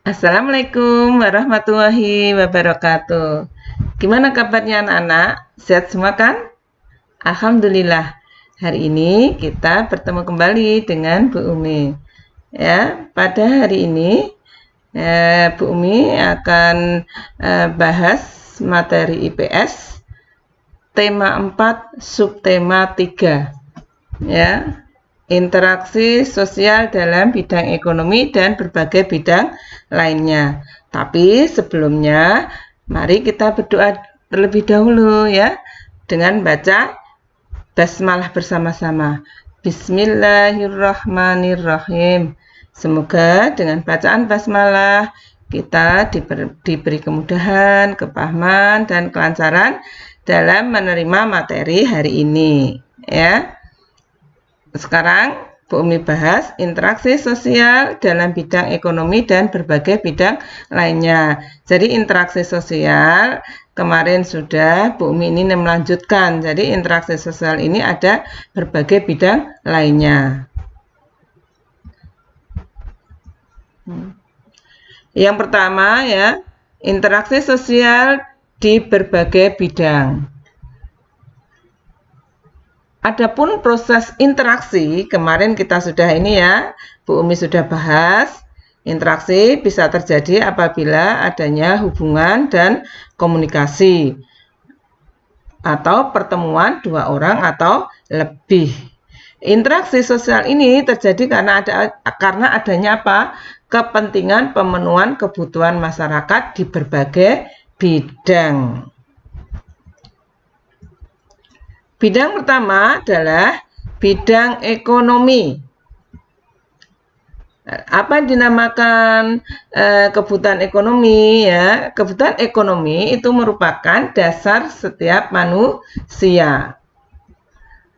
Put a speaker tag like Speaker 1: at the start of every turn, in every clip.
Speaker 1: Assalamualaikum warahmatullahi wabarakatuh. Gimana kabarnya anak-anak? Sehat semua kan? Alhamdulillah. Hari ini kita bertemu kembali dengan Bu Umi. Ya, pada hari ini Bu Umi akan bahas materi IPS tema 4 subtema 3. Ya. Interaksi sosial dalam bidang ekonomi dan berbagai bidang lainnya. Tapi sebelumnya, mari kita berdoa terlebih dahulu ya, dengan baca basmalah bersama-sama. Bismillahirrahmanirrahim. Semoga dengan bacaan basmalah kita diberi kemudahan, kepahaman, dan kelancaran dalam menerima materi hari ini ya. Sekarang Bu Umi bahas interaksi sosial dalam bidang ekonomi dan berbagai bidang lainnya. Jadi interaksi sosial kemarin sudah Bu Umi ini melanjutkan. Jadi interaksi sosial ini ada berbagai bidang lainnya. Yang pertama ya, interaksi sosial di berbagai bidang. Adapun proses interaksi, kemarin kita sudah ini ya, Bu Umi sudah bahas, interaksi bisa terjadi apabila adanya hubungan dan komunikasi atau pertemuan dua orang atau lebih. Interaksi sosial ini terjadi karena adanya apa? Kepentingan pemenuhan kebutuhan masyarakat di berbagai bidang. Bidang pertama adalah bidang ekonomi. Apa yang dinamakan kebutuhan ekonomi ya? Kebutuhan ekonomi itu merupakan dasar setiap manusia.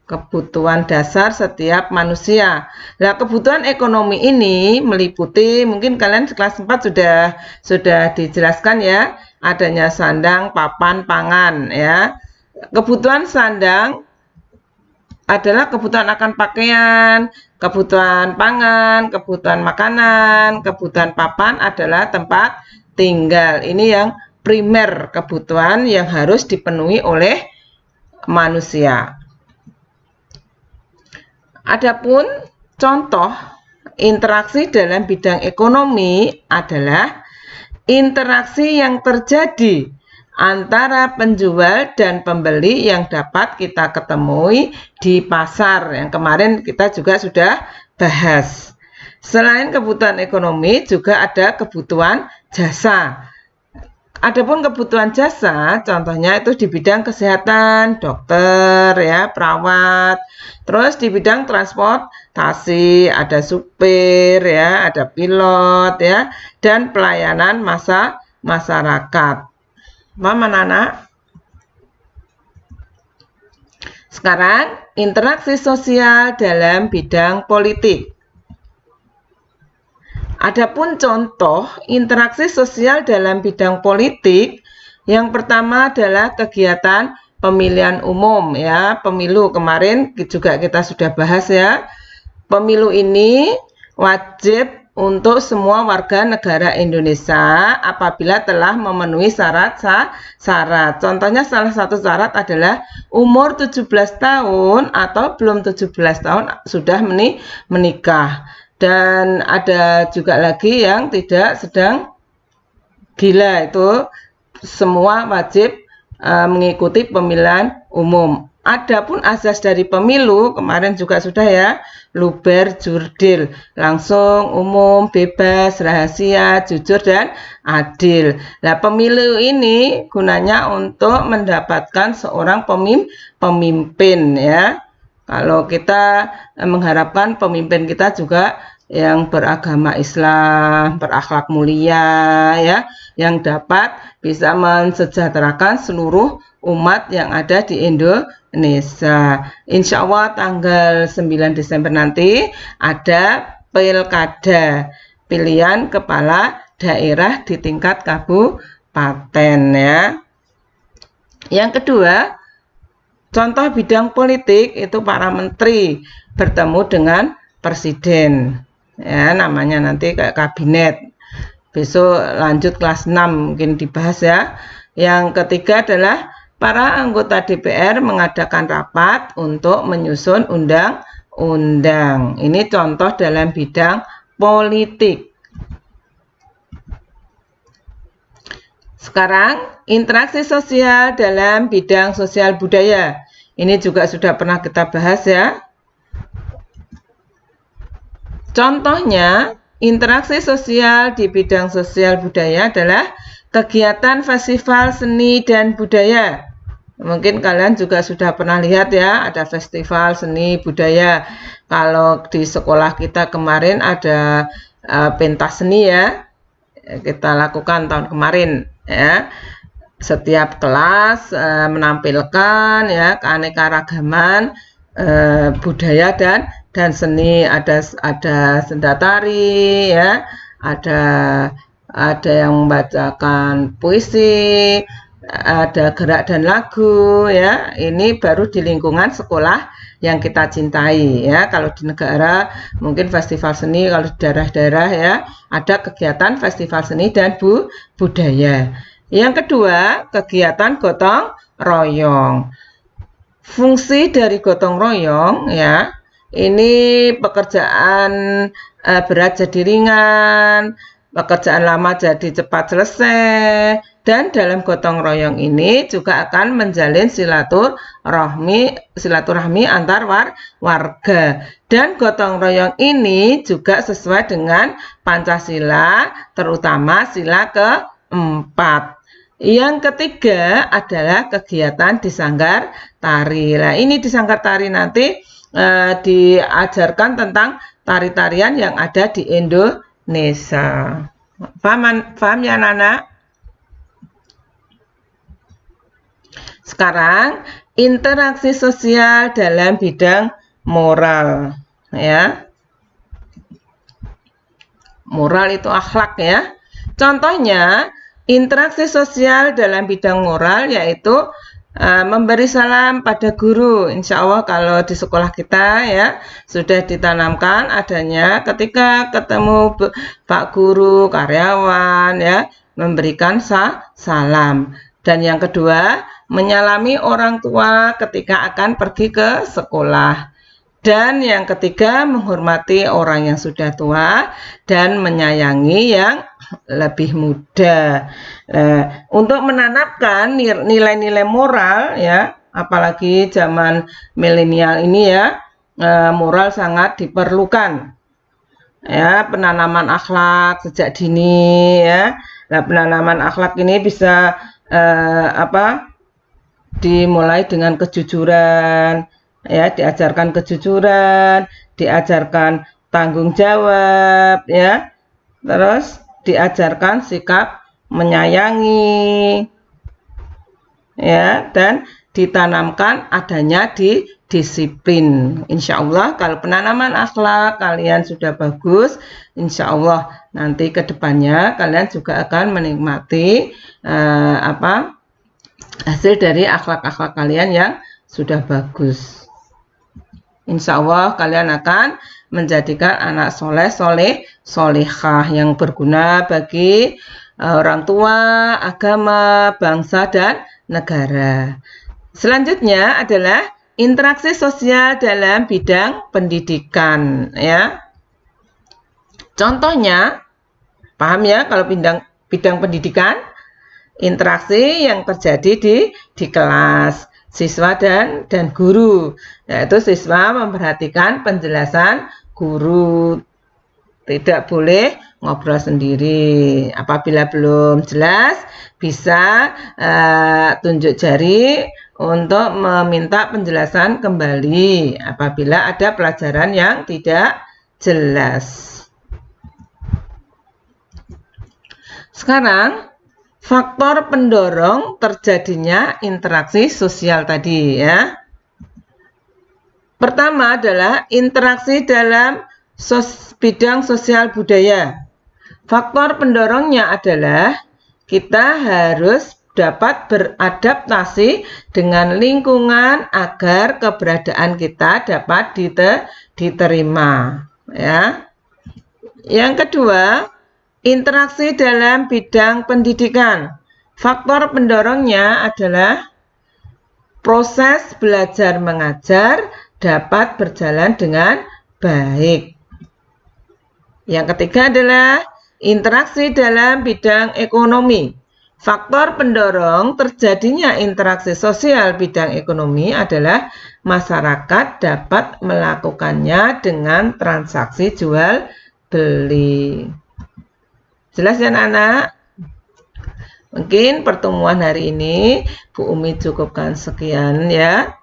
Speaker 1: Kebutuhan dasar setiap manusia. Nah, kebutuhan ekonomi ini meliputi, mungkin kalian kelas 4 sudah dijelaskan ya, adanya sandang, papan, pangan ya. Kebutuhan sandang adalah kebutuhan akan pakaian, kebutuhan pangan, kebutuhan makanan, kebutuhan papan adalah tempat tinggal. Ini yang primer, kebutuhan yang harus dipenuhi oleh manusia. Adapun contoh interaksi dalam bidang ekonomi adalah interaksi yang terjadi antara penjual dan pembeli yang dapat kita ketemui di pasar yang kemarin kita juga sudah bahas. Selain kebutuhan ekonomi juga ada kebutuhan jasa. Adapun kebutuhan jasa contohnya itu di bidang kesehatan, dokter ya, perawat. Terus di bidang transportasi ada supir ya, ada pilot ya, dan pelayanan masyarakat. Paham anak-anak? Sekarang interaksi sosial dalam bidang politik. Adapun contoh interaksi sosial dalam bidang politik, yang pertama adalah kegiatan pemilihan umum ya, pemilu kemarin juga kita sudah bahas ya. Pemilu ini wajib untuk semua warga negara Indonesia apabila telah memenuhi syarat-syarat. Contohnya salah satu syarat adalah umur 17 tahun atau belum 17 tahun sudah menikah. Dan ada juga lagi yang tidak sedang gila, itu semua wajib mengikuti pemilihan umum. Adapun azas dari pemilu kemarin juga sudah ya, luber jurdil, langsung, umum, bebas, rahasia, jujur dan adil. Nah, pemilu ini gunanya untuk mendapatkan seorang pemimpin ya. Kalau kita mengharapkan pemimpin kita juga yang beragama Islam, berakhlak mulia ya, yang dapat bisa mensejahterakan seluruh umat yang ada di Indonesia. Insya Allah tanggal 9 Desember nanti ada pilkada, pilihan kepala daerah di tingkat kabupaten ya. Yang kedua, contoh bidang politik itu para menteri bertemu dengan presiden. Ya, namanya nanti kayak kabinet. besok lanjut kelas 6 mungkin dibahas ya. Yang ketiga adalah para anggota DPR mengadakan rapat untuk menyusun undang-undang. Ini contoh dalam bidang politik. Sekarang, interaksi sosial dalam bidang sosial budaya. Ini juga sudah pernah kita bahas ya. Contohnya, interaksi sosial di bidang sosial budaya adalah kegiatan festival seni dan budaya. Mungkin kalian juga sudah pernah lihat ya, ada festival seni budaya. Kalau di sekolah kita kemarin ada pentas seni ya, kita lakukan tahun kemarin ya. Setiap kelas menampilkan ya keanekaragaman budaya dan seni, ada senda tari ya, ada yang membacakan puisi, ada gerak dan lagu ya. Ini baru di lingkungan sekolah yang kita cintai ya. Kalau di negara mungkin festival seni, kalau di daerah-daerah ya ada kegiatan festival seni dan budaya. Yang kedua, kegiatan gotong royong. Fungsi dari gotong royong ya, ini pekerjaan berat jadi ringan, pekerjaan lama jadi cepat selesai, dan dalam gotong royong ini juga akan menjalin silaturahmi antar warga. Dan gotong royong ini juga sesuai dengan Pancasila, terutama sila keempat. Yang ketiga adalah kegiatan di sanggar tari. Nah, ini di sanggar tari nanti diajarkan tentang tari-tarian yang ada di Indonesia. Paham ya Nana? Sekarang interaksi sosial dalam bidang moral ya. Moral itu akhlak ya. Contohnya interaksi sosial dalam bidang moral yaitu memberi salam pada guru. Insya Allah kalau di sekolah kita ya sudah ditanamkan adanya ketika ketemu Pak Guru, karyawan ya memberikan salam. Dan yang kedua, menyalami orang tua ketika akan pergi ke sekolah. Dan yang ketiga, menghormati orang yang sudah tua dan menyayangi yang lebih muda. Untuk menanamkan nilai-nilai moral ya, apalagi zaman milenial ini ya, moral sangat diperlukan. Ya, penanaman akhlak sejak dini ya. Nah, penanaman akhlak ini bisa dimulai dengan kejujuran ya, diajarkan kejujuran, diajarkan tanggung jawab ya, terus diajarkan sikap menyayangi ya, dan ditanamkan adanya disiplin. Insya Allah kalau penanaman akhlak kalian sudah bagus, insya Allah nanti kedepannya kalian juga akan menikmati hasil dari akhlak-akhlak kalian yang sudah bagus. Insya Allah kalian akan menjadikan anak solehah yang berguna bagi orang tua, agama, bangsa, dan negara. Selanjutnya adalah interaksi sosial dalam bidang pendidikan ya. Contohnya, paham ya kalau bidang pendidikan? Interaksi yang terjadi di kelas siswa dan guru, yaitu siswa memperhatikan penjelasan guru, tidak boleh ngobrol sendiri. Apabila belum jelas, bisa tunjuk jari untuk meminta penjelasan kembali apabila ada pelajaran yang tidak jelas. Sekarang faktor pendorong terjadinya interaksi sosial tadi ya. Pertama adalah interaksi dalam bidang sosial budaya. Faktor pendorongnya adalah kita harus dapat beradaptasi dengan lingkungan agar keberadaan kita dapat diterima ya. Yang kedua, Interaksi dalam bidang pendidikan. Faktor pendorongnya adalah proses belajar mengajar dapat berjalan dengan baik. Yang ketiga adalah interaksi dalam bidang ekonomi. Faktor pendorong terjadinya interaksi sosial bidang ekonomi adalah masyarakat dapat melakukannya dengan transaksi jual beli. Jelas ya anak-anak? Mungkin pertemuan hari ini Bu Umi cukupkan sekian ya.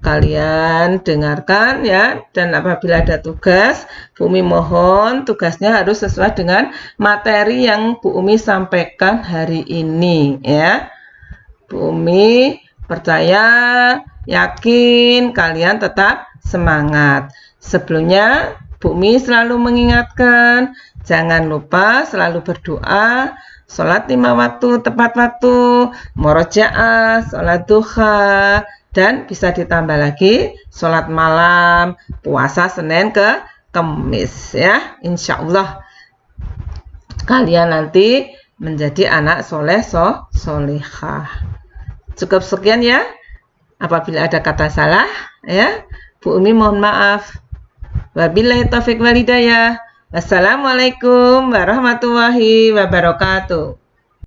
Speaker 1: Kalian dengarkan ya, dan apabila ada tugas, Bu Umi mohon tugasnya harus sesuai dengan materi yang Bu Umi sampaikan hari ini ya. Bu Umi percaya, yakin kalian tetap semangat. Sebelumnya Bu Umi selalu mengingatkan, jangan lupa selalu berdoa, sholat 5 waktu tepat waktu, murojaah, sholat duha, dan bisa ditambah lagi sholat malam, puasa Senin ke Kamis ya. Insya Allah kalian nanti menjadi anak soleh solehah. Cukup sekian ya. Apabila ada kata salah ya, Bu Umi mohon maaf. Wabillahi taufiq wal hidayah. Wassalamualaikum warahmatullahi wabarakatuh.